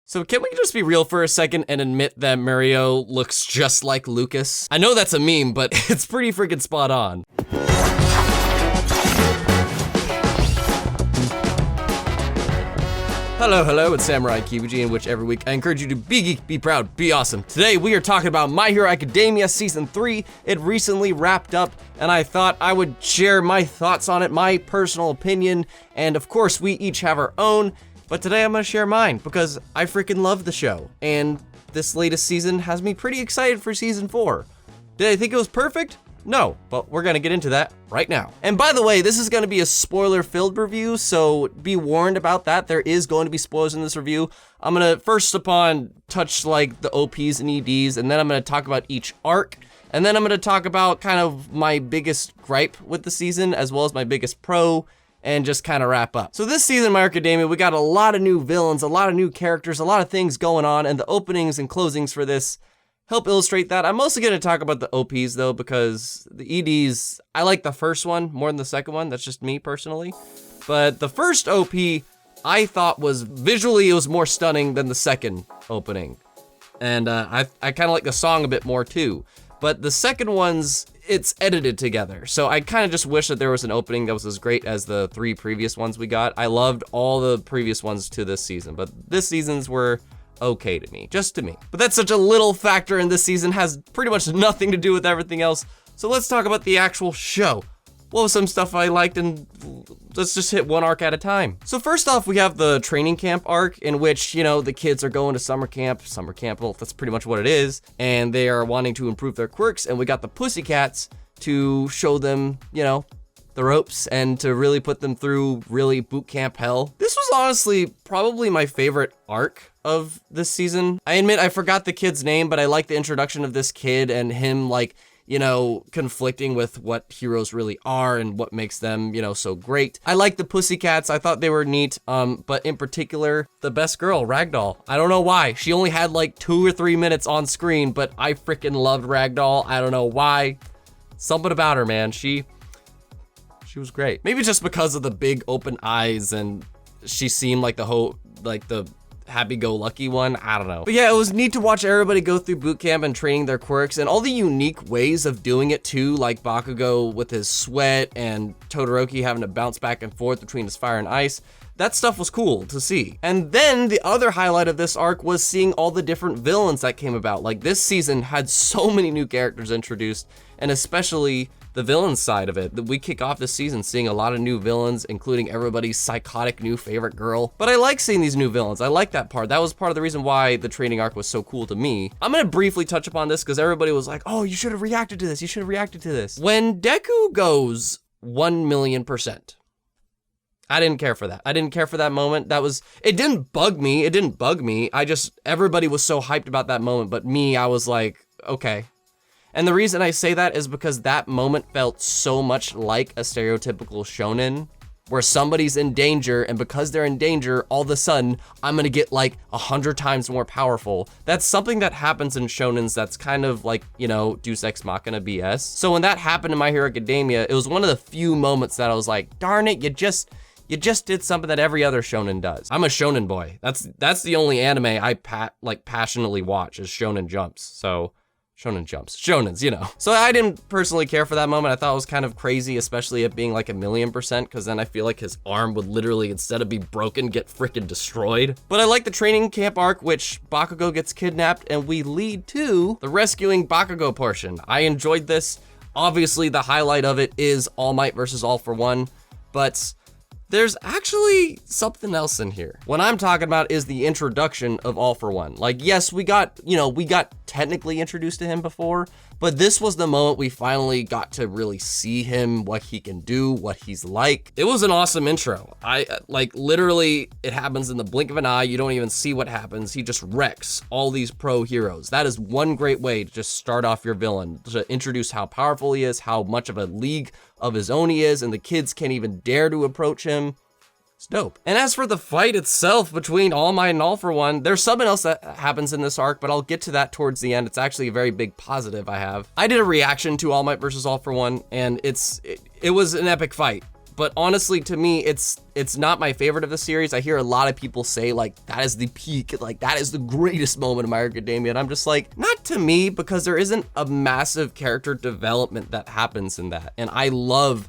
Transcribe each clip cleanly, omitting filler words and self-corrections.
So can we just be real for a second and admit that Mario looks just like Lucas? I know that's a meme, but it's pretty freaking spot on. Hello, it's Samurai Kibiji, in which every week I encourage you to be geek, be proud, be awesome. Today we are talking about My Hero Academia Season 3. It recently wrapped up, and I thought I would share my thoughts on it, my personal opinion, and of course we each have our own, but today I'm gonna share mine because I freaking love the show, and this latest season has me pretty excited for Season 4. Did I think it was perfect? No, but we're gonna get into that right now. And by the way, this is gonna be a spoiler-filled review, so be warned about that. There is going to be spoilers in this review. I'm gonna first upon touch like the OPs and EDs, and then I'm gonna talk about each arc, and then I'm gonna talk about kind of my biggest gripe with the season, as well as my biggest pro, and just kind of wrap up. So this season, My Hero Academia, we got a lot of new villains, a lot of new characters, a lot of things going on, and the openings and closings for this help illustrate that. I'm mostly gonna talk about the OPs though, because the EDs, I like the first one more than the second one. That's just me personally. But the first OP, I thought was visually, it was more stunning than the second opening. And I kind of like the song a bit more too. But the second one's, it's edited together. So I kind of just wish that there was an opening that was as great as the 3 previous ones we got. I loved all the previous ones to this season, but this season's were okay to me, just to me. But that's such a little factor in this season, has pretty much nothing to do with everything else. So let's talk about the actual show. What was some stuff I liked, and let's just hit one arc at a time. So first off, we have the training camp arc, in which, you know, the kids are going to summer camp, well, that's pretty much what it is, and they are wanting to improve their quirks, and we got the Pussycats to show them, you know, the ropes and to really put them through really boot camp hell. This was honestly probably my favorite arc of this season. I admit I forgot the kid's name, but I like the introduction of this kid and him, like, you know, conflicting with what heroes really are and what makes them, you know, so great. I like the Pussycats. I thought they were neat, but in particular, the best girl, Ragdoll. I don't know why. She only had like 2 or 3 minutes on screen, but I freaking loved Ragdoll. I don't know why. Something about her, man. She was great. Maybe just because of the big open eyes and she seemed like the happy-go-lucky one, I don't know. But yeah, it was neat to watch everybody go through boot camp and training their quirks and all the unique ways of doing it too, like Bakugo with his sweat and Todoroki having to bounce back and forth between his fire and ice. That stuff was cool to see. And then the other highlight of this arc was seeing all the different villains that came about. Like, this season had so many new characters introduced, and especially the villain side of it. We kick off this season seeing a lot of new villains, including everybody's psychotic new favorite girl. But I like seeing these new villains. I like that part. That was part of the reason why the training arc was so cool to me. I'm gonna briefly touch upon this because everybody was like, oh, you should have reacted to this. You should have reacted to this. When Deku goes 1,000,000%, I didn't care for that. I didn't care for that moment. It didn't bug me. Everybody was so hyped about that moment, but me, I was like, okay. And the reason I say that is because that moment felt so much like a stereotypical shonen, where somebody's in danger, and because they're in danger, all of a sudden, I'm gonna get like 100 times more powerful. That's something that happens in shonens that's kind of like, you know, Deus Ex Machina BS. So when that happened in My Hero Academia, it was one of the few moments that I was like, darn it, you just did something that every other shonen does. I'm a shonen boy. That's the only anime I passionately watch is Shonen Jumps. So shonens, you know. So I didn't personally care for that moment. I thought it was kind of crazy, especially it being like 1,000,000%, because then I feel like his arm would literally, instead of be broken, get freaking destroyed. But I like the training camp arc, which Bakugo gets kidnapped, and we lead to the rescuing Bakugo portion. I enjoyed this. Obviously, the highlight of it is All Might versus All for One, but there's actually something else in here. What I'm talking about is the introduction of All for One. Like, yes, we got technically introduced to him before, but this was the moment we finally got to really see him, what he can do, what he's like. It was an awesome intro. Literally, it happens in the blink of an eye. You don't even see what happens. He just wrecks all these pro heroes. That is one great way to just start off your villain, to introduce how powerful he is, how much of a league of his own he is, and the kids can't even dare to approach him. It's dope. And as for the fight itself between All Might and All for One, there's something else that happens in this arc, but I'll get to that towards the end. It's actually a very big positive I have. I did a reaction to All Might versus All for One, and it was an epic fight. But honestly, to me, it's not my favorite of the series. I hear a lot of people say like, that is the peak, like that is the greatest moment of My Hero Academia. And I'm just like, not to me, because there isn't a massive character development that happens in that. And I love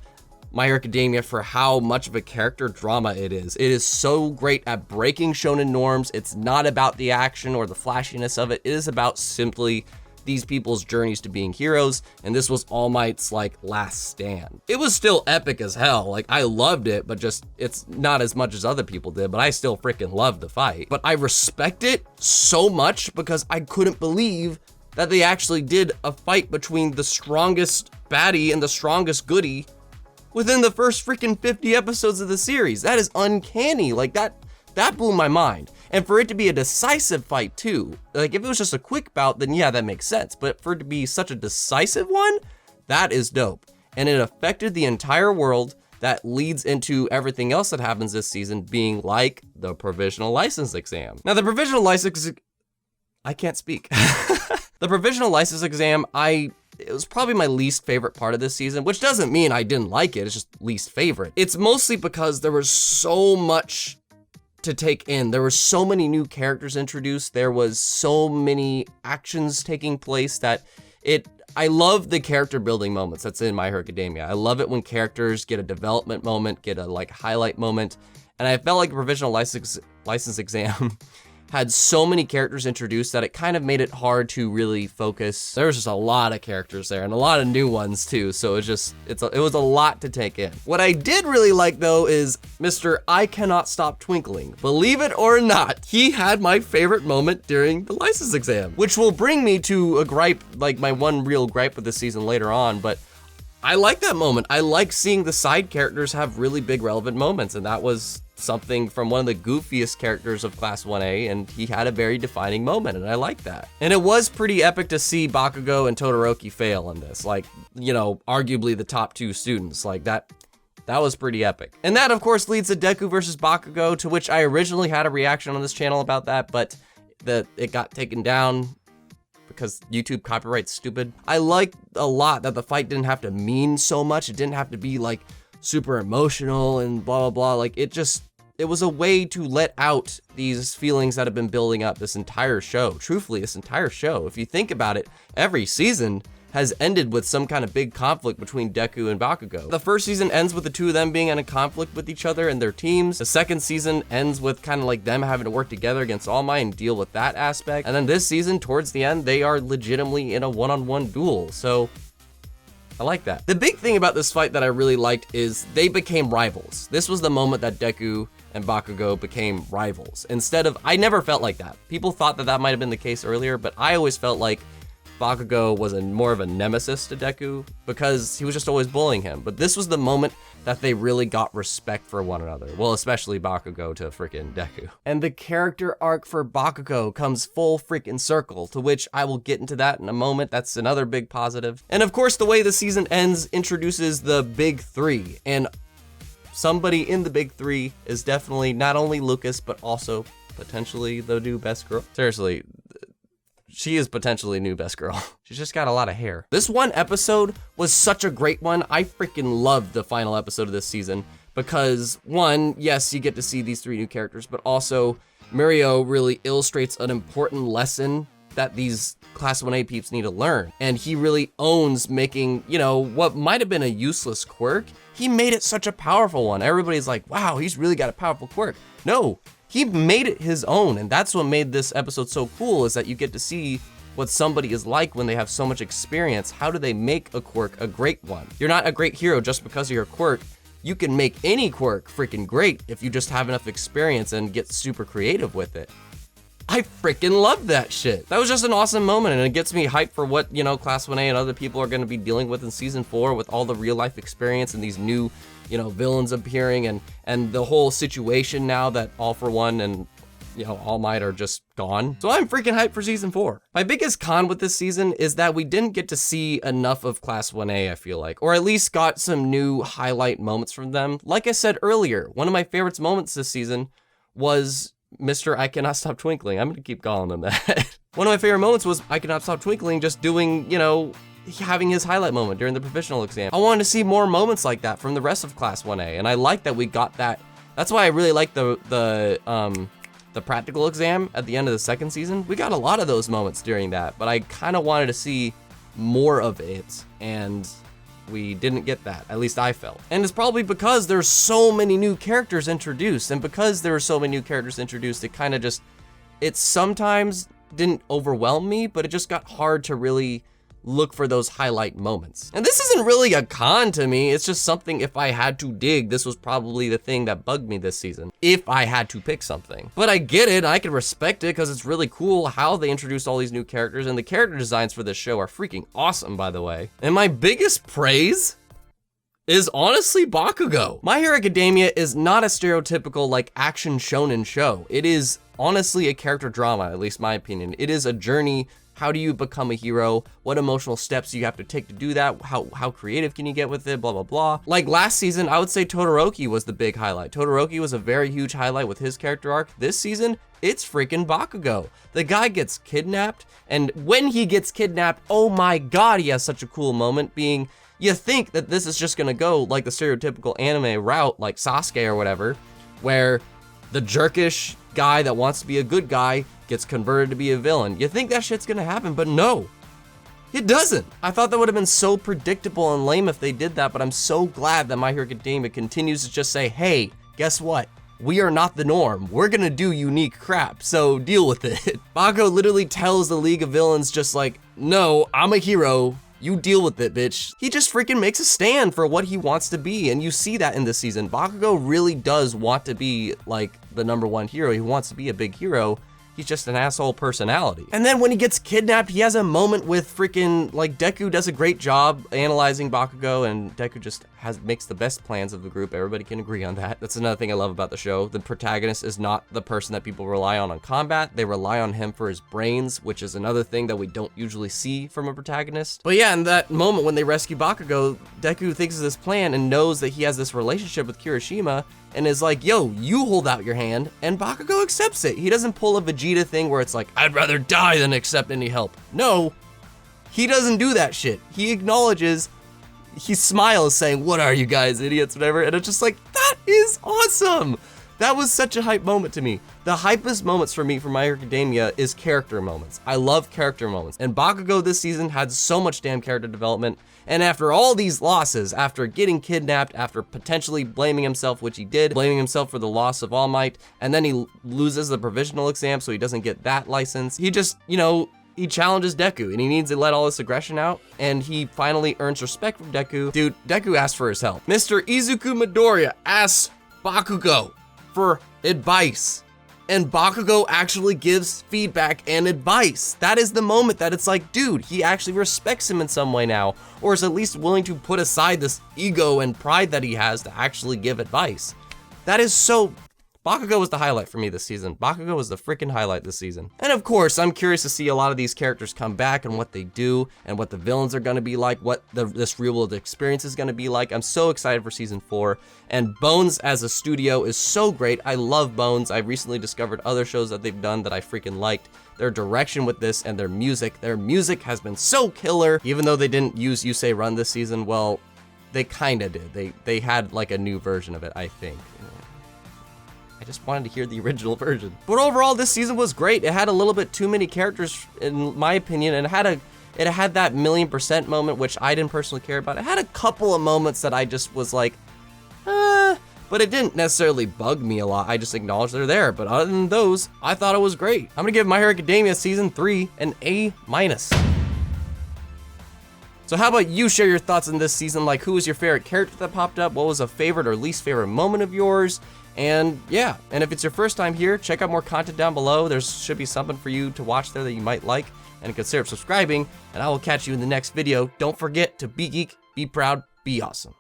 My Hero Academia for how much of a character drama it is. It is so great at breaking shonen norms. It's not about the action or the flashiness of it. It is about simply these people's journeys to being heroes, and this was All Might's like last stand. It was still epic as hell. Like, I loved it, but just it's not as much as other people did, but I still freaking loved the fight. But I respect it so much because I couldn't believe that they actually did a fight between the strongest baddie and the strongest goodie within the first freaking 50 episodes of the series. That is uncanny. Like, that blew my mind. And for it to be a decisive fight too, like if it was just a quick bout, then yeah, that makes sense. But for it to be such a decisive one, that is dope. And it affected the entire world. That leads into everything else that happens this season being like the provisional license exam. Now the provisional license, I can't speak. The provisional license exam, it was probably my least favorite part of this season, which doesn't mean I didn't like it, it's just least favorite. It's mostly because there was so much to take in. There were so many new characters introduced. There was so many actions taking place that I love the character building moments that's in My Hero Academia. I love it when characters get a development moment, get a like highlight moment. And I felt like the provisional license exam had so many characters introduced that it kind of made it hard to really focus. There was just a lot of characters there and a lot of new ones too. So it was a lot to take in. What I did really like though is Mr. I Cannot Stop Twinkling. Believe it or not, he had my favorite moment during the license exam, which will bring me to a gripe, like my one real gripe with this season later on, but I like that moment. I like seeing the side characters have really big relevant moments, and that was something from one of the goofiest characters of Class 1A, and he had a very defining moment, and I like that. And it was pretty epic to see Bakugo and Todoroki fail in this, like, you know, arguably the top two students, like that was pretty epic. And that, of course, leads to Deku versus Bakugo, to which I originally had a reaction on this channel about that, but it got taken down because YouTube copyright's stupid. I liked a lot that the fight didn't have to mean so much. It didn't have to be like super emotional and blah, blah, blah. Like it was a way to let out these feelings that have been building up this entire show. Truthfully, this entire show, if you think about it, every season has ended with some kind of big conflict between Deku and Bakugo. The first season ends with the two of them being in a conflict with each other and their teams. The second season ends with kind of like them having to work together against All Might and deal with that aspect. And then this season, towards the end, they are legitimately in a one-on-one duel. So I like that. The big thing about this fight that I really liked is they became rivals. This was the moment that Deku and Bakugo became rivals. I never felt like that. People thought that might have been the case earlier, but I always felt like Bakugo was more of a nemesis to Deku because he was just always bullying him. But this was the moment that they really got respect for one another. Well, especially Bakugo to freaking Deku. And the character arc for Bakugo comes full freaking circle, to which I will get into that in a moment. That's another big positive. And of course, the way the season ends introduces the big three. And somebody in the big three is definitely not only Lucas, but also potentially the new best girl. Seriously, she is potentially new best girl. She's just got a lot of hair. This one episode was such a great one. I freaking loved the final episode of this season because one, yes, you get to see these three new characters, but also Mirio really illustrates an important lesson that these Class 1A peeps need to learn. And he really owns making, you know, what might have been a useless quirk. He made it such a powerful one. Everybody's like, wow, he's really got a powerful quirk. No, he made it his own, and that's what made this episode so cool, is that you get to see what somebody is like when they have so much experience. How do they make a quirk a great one? You're not a great hero just because of your quirk. You can make any quirk freaking great if you just have enough experience and get super creative with it. I freaking love that shit. That was just an awesome moment, and it gets me hyped for what, you know, Class 1A and other people are gonna be dealing with in season 4 with all the real life experience and these new, you know, villains appearing and the whole situation now that All For One and, you know, All Might are just gone. So I'm freaking hyped for season 4. My biggest con with this season is that we didn't get to see enough of Class 1A, I feel like, or at least got some new highlight moments from them. Like I said earlier, one of my favorite moments this season was Mr. I Cannot Stop Twinkling. I'm gonna keep calling him that. One of my favorite moments was I Cannot Stop Twinkling just doing, you know, having his highlight moment during the provisional exam. I wanted to see more moments like that from the rest of Class 1A, and I like that we got that. That's why I really like the practical exam at the end of the second season. We got a lot of those moments during that, but I kind of wanted to see more of it, and we didn't get that, at least I felt. And it's probably because there's so many new characters introduced, and because there were so many new characters introduced, it kind of just, it sometimes didn't overwhelm me, but it just got hard to really look for those highlight moments. And this isn't really a con to me, it's just something if I had to dig, this was probably the thing that bugged me this season, if I had to pick something. But I get it, I can respect it, because it's really cool how they introduced all these new characters, and the character designs for this show are freaking awesome, by the way. And my biggest praise is honestly Bakugo. My Hero Academia is not a stereotypical like action shonen show. It is honestly a character drama, at least my opinion. It is a journey. How do you become a hero? What emotional steps do you have to take to do that? How creative can you get with it? Blah, blah, blah. Like last season, I would say Todoroki was the big highlight. Todoroki was a very huge highlight with his character arc. This season, it's freaking Bakugo. The guy gets kidnapped, and when he gets kidnapped, oh my God, he has such a cool moment being, you think that this is just gonna go like the stereotypical anime route, like Sasuke or whatever, where the jerkish guy that wants to be a good guy gets converted to be a villain. You think that shit's gonna happen, but no, it doesn't. I thought that would have been so predictable and lame if they did that, but I'm so glad that My Hero Academia continues to just say, hey, guess what? We are not the norm. We're gonna do unique crap, so deal with it. Bakugo literally tells the League of Villains just like, no, I'm a hero. You deal with it, bitch. He just freaking makes a stand for what he wants to be, and you see that in this season. Bakugo really does want to be like the #1 hero. He wants to be a big hero. He's just an asshole personality. And then when he gets kidnapped, he has a moment with freaking, like, Deku does a great job analyzing Bakugo, and Deku just makes the best plans of the group. Everybody can agree on that. That's another thing I love about the show. The protagonist is not the person that people rely on combat. They rely on him for his brains, which is another thing that we don't usually see from a protagonist. But yeah, in that moment when they rescue Bakugo, Deku thinks of this plan and knows that he has this relationship with Kirishima, and is like, yo, you hold out your hand, and Bakugo accepts it. He doesn't pull a Vegeta thing where it's like, I'd rather die than accept any help. No, he doesn't do that shit. He acknowledges, he smiles saying, what are you guys, idiots, whatever, and it's just like, that is awesome. That was such a hype moment to me. The hypest moments for me for My Hero Academia is character moments. I love character moments. And Bakugo this season had so much damn character development. And after all these losses, after getting kidnapped, after potentially blaming himself, which he did, blaming himself for the loss of All Might, and then he loses the provisional exam so he doesn't get that license. He just, you know, he challenges Deku and he needs to let all this aggression out, and he finally earns respect from Deku. Dude, Deku asked for his help. Mr. Izuku Midoriya asks Bakugo for advice, and Bakugo actually gives feedback and advice. That is the moment that it's like, dude, he actually respects him in some way now, or is at least willing to put aside this ego and pride that he has to actually give advice. That is so... Bakugo was the highlight for me this season. Bakugo was the freaking highlight this season. And of course, I'm curious to see a lot of these characters come back and what they do and what the villains are gonna be like, what this real world experience is gonna be like. I'm so excited for season 4. And Bones as a studio is so great. I love Bones. I recently discovered other shows that they've done that I freaking liked. Their direction with this and their music has been so killer. Even though they didn't use You Say Run this season, well, they kinda did. They had like a new version of it, I think. I just wanted to hear the original version. But overall, this season was great. It had a little bit too many characters, in my opinion, and it had that 1,000,000% moment, which I didn't personally care about. It had a couple of moments that I just was like, but it didn't necessarily bug me a lot. I just acknowledged they're there. But other than those, I thought it was great. I'm gonna give My Hero Academia Season 3 an A-. So how about you share your thoughts on this season? Like, who was your favorite character that popped up? What was a favorite or least favorite moment of yours? And yeah, and if it's your first time here, check out more content down below. There should be something for you to watch there that you might like, and consider subscribing, and I will catch you in the next video. Don't forget to be geek, be proud, be awesome.